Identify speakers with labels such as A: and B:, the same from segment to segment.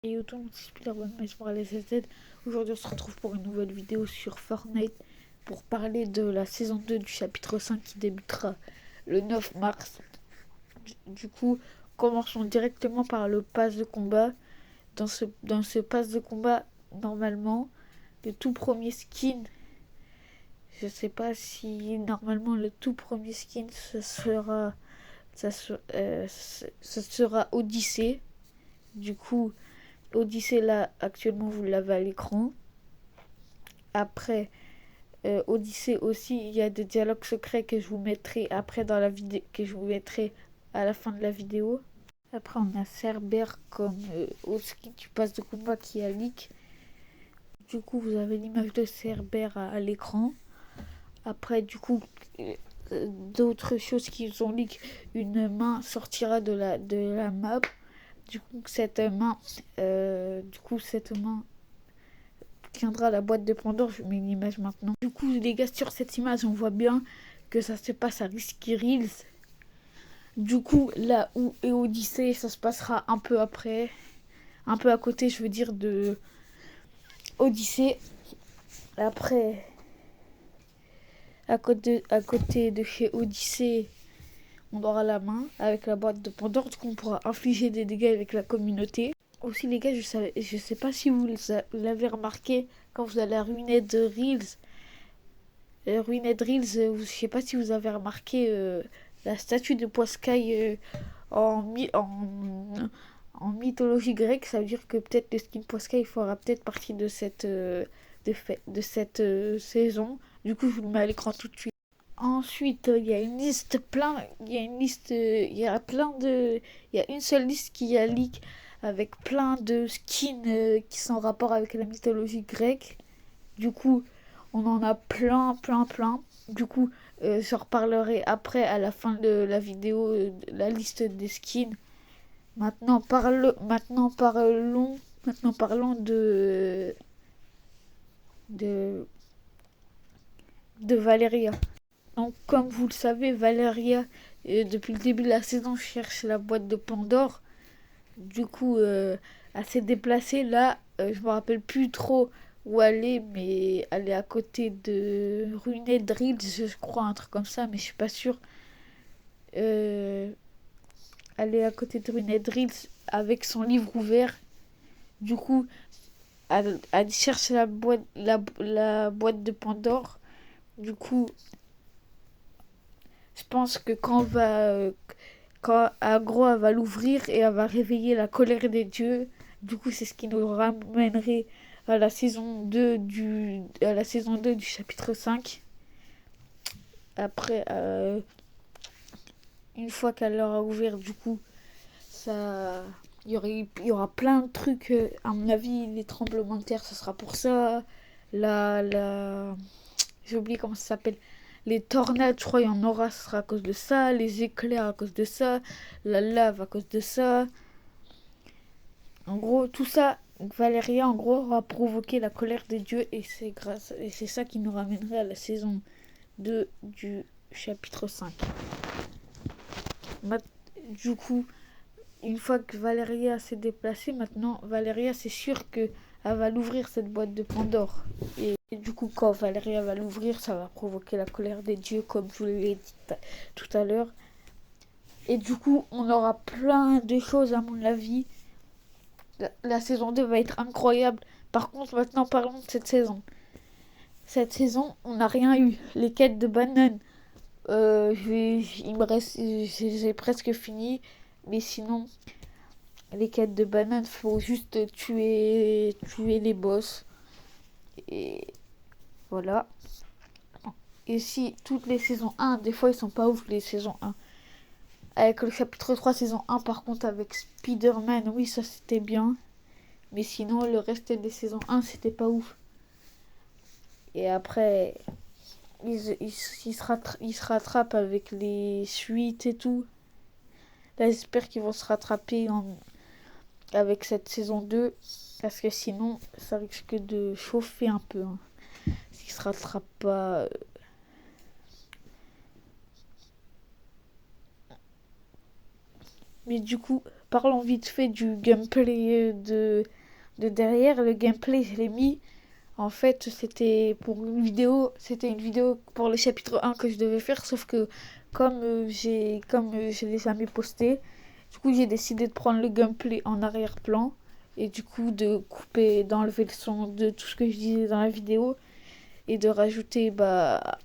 A: Et yo tout le monde, c'est Spider-Man, pour les SZ. Aujourd'hui, on se retrouve pour une nouvelle vidéo sur Fortnite pour parler de la saison 2 du chapitre 5 qui débutera le 9 mars. Du coup, commençons directement par le pass de combat. Dans ce pass de combat, normalement, le tout premier skin, je sais pas si normalement le tout premier skin, ce sera Odyssée. Du coup, Odyssée, là, actuellement, vous l'avez à l'écran. Après, Odyssée aussi, il y a des dialogues secrets que je vous mettrai après dans la vidéo, que je vous mettrai à la fin de la vidéo. Après, on a Cerbère comme autre skin du pass de combat qui a leak. Du coup, vous avez l'image de Cerbère à l'écran. Après, du coup, d'autres choses qui ont leak, une main sortira de la map. Du coup, cette main tiendra la boîte de Pandore. Je mets une image maintenant. Du coup, les gars, sur cette image, on voit bien que ça se passe à Risky Reels. Du coup, là où est Odyssée, ça se passera un peu après. Un peu à côté, je veux dire, de Odyssée. Après, à côté de chez Odyssée, on aura la main avec la boîte de Pandore. Du coup, on pourra infliger des dégâts avec la communauté. Aussi, les gars, je sais pas si vous l'avez remarqué quand vous allez à Ruined Reels. Ruined Reels, je sais pas si vous avez remarqué la statue de Poiscaille en mythologie grecque. Ça veut dire que peut-être le skin Poiscaille fera peut-être partie de cette saison. Du coup, je vous le mets à l'écran tout de suite. Ensuite, il y a une liste plein, il y a une liste, il y a plein de, il y a une seule liste qui a leak avec plein de skins qui sont en rapport avec la mythologie grecque. Du coup, on en a plein, plein, plein. Du coup, je reparlerai après à la fin de la vidéo la liste des skins. Maintenant parlons de, de Valeria. Donc, comme vous le savez, Valeria, depuis le début de la saison, cherche la boîte de Pandore. Du coup, elle s'est déplacée là. Je me rappelle plus trop où elle est, mais elle est à côté de Ruined Reels, je crois, un truc comme ça, mais je suis pas sûre. Euh, Elle est à côté de Ruined Reels avec son livre ouvert. Du coup, elle cherche la boîte de Pandore. Du coup, je pense que quand Agro elle va l'ouvrir et elle va réveiller la colère des dieux. Du coup, c'est ce qui nous ramènerait à la saison 2 du chapitre 5. Après, une fois qu'elle l'aura ouvert, du coup, ça, il y aura plein de trucs. À mon avis, les tremblements de terre, ce sera pour ça. La, j'ai oublié comment ça s'appelle. Les tornades, je crois, il y en aura, ce sera à cause de ça. Les éclairs à cause de ça. La lave à cause de ça. En gros, tout ça, Valéria, en gros, aura provoqué la colère des dieux. Et c'est ça qui nous ramènerait à la saison 2 du chapitre 5. Du coup, une fois que Valéria s'est déplacée, maintenant, Valéria, c'est sûr que elle va l'ouvrir cette boîte de Pandore. Et du coup, quand Valéria va l'ouvrir, ça va provoquer la colère des dieux, comme je vous l'ai dit tout à l'heure. Et du coup, on aura plein de choses, à mon avis. La saison 2 va être incroyable. Par contre, maintenant, parlons de cette saison. Cette saison, on n'a rien eu. Les quêtes de banane, il me reste, j'ai presque fini. Mais sinon, les quêtes de banane, faut juste tuer les boss. Et voilà. Et si toutes les saisons 1, des fois ils sont pas ouf les saisons 1. Avec le chapitre 3 saison 1 par contre avec Spider-Man, oui ça c'était bien. Mais sinon le reste des saisons 1 c'était pas ouf. Et après ils se rattrapent avec les suites et tout. Là j'espère qu'ils vont se rattraper avec cette saison 2. Parce que sinon ça risque de chauffer un peu. Hein. S'ils se rattrapent pas. Mais du coup, parlons vite fait du gameplay de derrière. Le gameplay, je l'ai mis. En fait, c'était une vidéo pour le chapitre 1 que je devais faire, sauf que comme je l'ai jamais posté, du coup, j'ai décidé de prendre le gameplay en arrière-plan et du coup d'enlever le son de tout ce que je disais dans la vidéo et de rajouter, là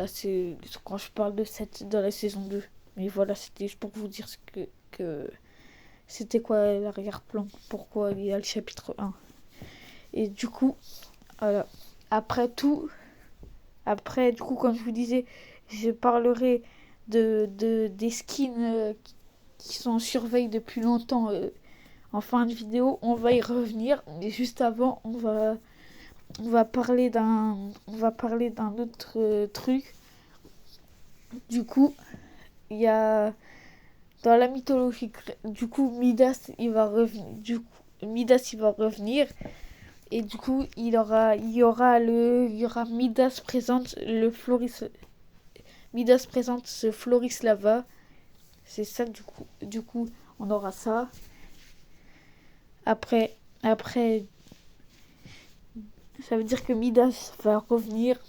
A: c'est quand je parle de cette dans la saison 2. Mais voilà, c'était juste pour vous dire que c'était quoi l'arrière-plan, pourquoi il y a le chapitre 1. Et du coup, voilà. Après tout, du coup, comme je vous disais, je parlerai des skins qui sont en surveille depuis longtemps en fin de vidéo. On va y revenir, mais juste avant, on va parler d'un autre truc. Du coup, il y a dans la mythologie, du coup, Midas, il va revenir. Midas, il va revenir. Et du coup, il y aura Midas présente le Floris. Midas présente ce Floris Lava. C'est ça, du coup, on aura ça. Après, ça veut dire que Midas va revenir.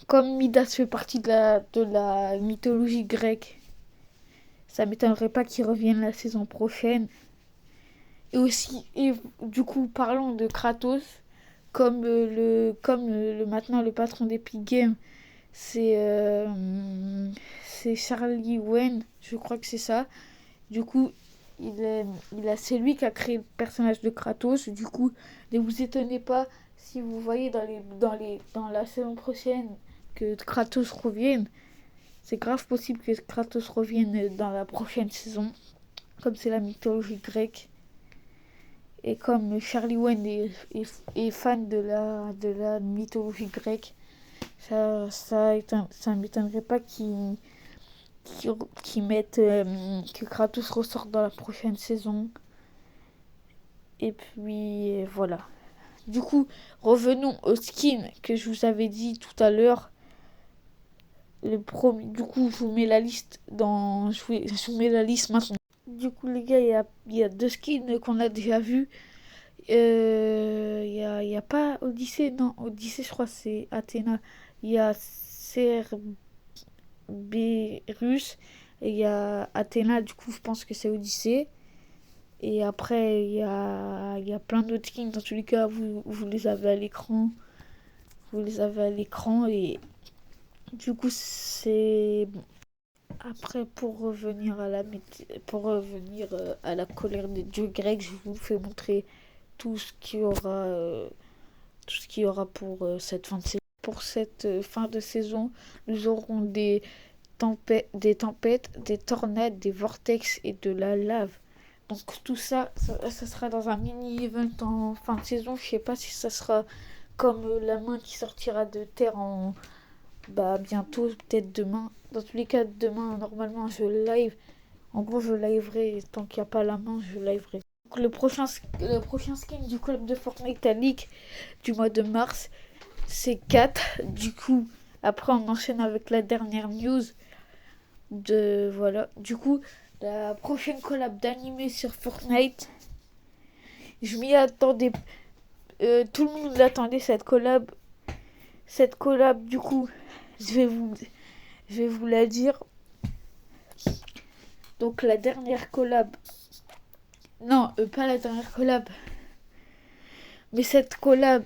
A: Comme Midas fait partie de la mythologie grecque, ça m'étonnerait pas qu'il revienne la saison prochaine. Et du coup, parlons de Kratos, maintenant le patron d'Epic Games, c'est Charlie Wen, je crois que c'est ça. Du coup, c'est lui qui a créé le personnage de Kratos. Du coup, ne vous étonnez pas si vous voyez dans la saison prochaine que Kratos revienne. C'est grave possible que Kratos revienne dans la prochaine saison, comme c'est la mythologie grecque. Et comme Charlie Wen est fan de la mythologie grecque, ça m'étonnerait pas qu'il mette que Kratos ressorte dans la prochaine saison. Et puis voilà. Du coup, revenons au skin que je vous avais dit tout à l'heure. Du coup, je vous mets la liste je vous mets la liste maintenant. Du coup, les gars, il y a deux skins qu'on a déjà vus. Y a pas Odyssée, non, Odyssée, je crois, c'est Athéna. Il y a Cerberus et il y a Athéna, du coup, je pense que c'est Odyssée. Et après, il y a plein d'autres skins. Dans tous les cas, vous les avez à l'écran. Vous les avez à l'écran et du coup, c'est bon. Après, pour revenir à la colère des dieux grecs, je vous fais montrer tout ce qu'il y aura, pour cette fin de saison. Pour cette fin de saison, nous aurons des tempêtes, des tornades, des vortex et de la lave. Donc tout ça sera dans un mini-event en fin de saison. Je sais pas si ça sera comme la main qui sortira de terre bientôt, peut-être demain. Dans tous les cas, demain, normalement, je live. En gros, je liverai. Tant qu'il n'y a pas la main, je liverai. Donc, le prochain skin du club de Fortnite à League du mois de mars, c'est 4. Du coup, après, on enchaîne avec la dernière news. Voilà. Du coup, la prochaine collab d'animé sur Fortnite, je m'y attendais. Tout le monde l'attendait, cette collab. Cette collab, du coup, je vais vous la dire. Donc la dernière collab. Non, pas la dernière collab. Mais cette collab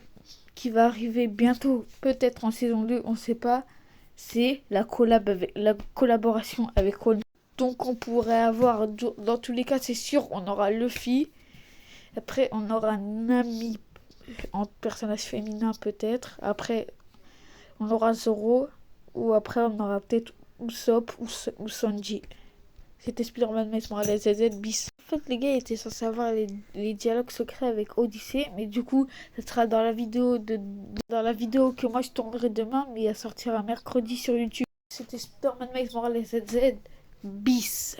A: qui va arriver bientôt, peut-être en saison 2, on sait pas. C'est la collaboration avec One. Donc on pourrait avoir, dans tous les cas c'est sûr, on aura Luffy. Après on aura Nami en personnage féminin peut-être. Après on aura Zoro. Ou après on aura peut-être Usopp ou Sanji. C'était Spider-Man Miles Morales ZZ bis. En fait les gars étaient censés avoir les dialogues secrets avec Odyssey. Mais du coup ça sera dans la vidéo que moi je tournerai demain. Mais elle sortira mercredi sur YouTube. C'était Spider-Man Miles Morales ZZ bis.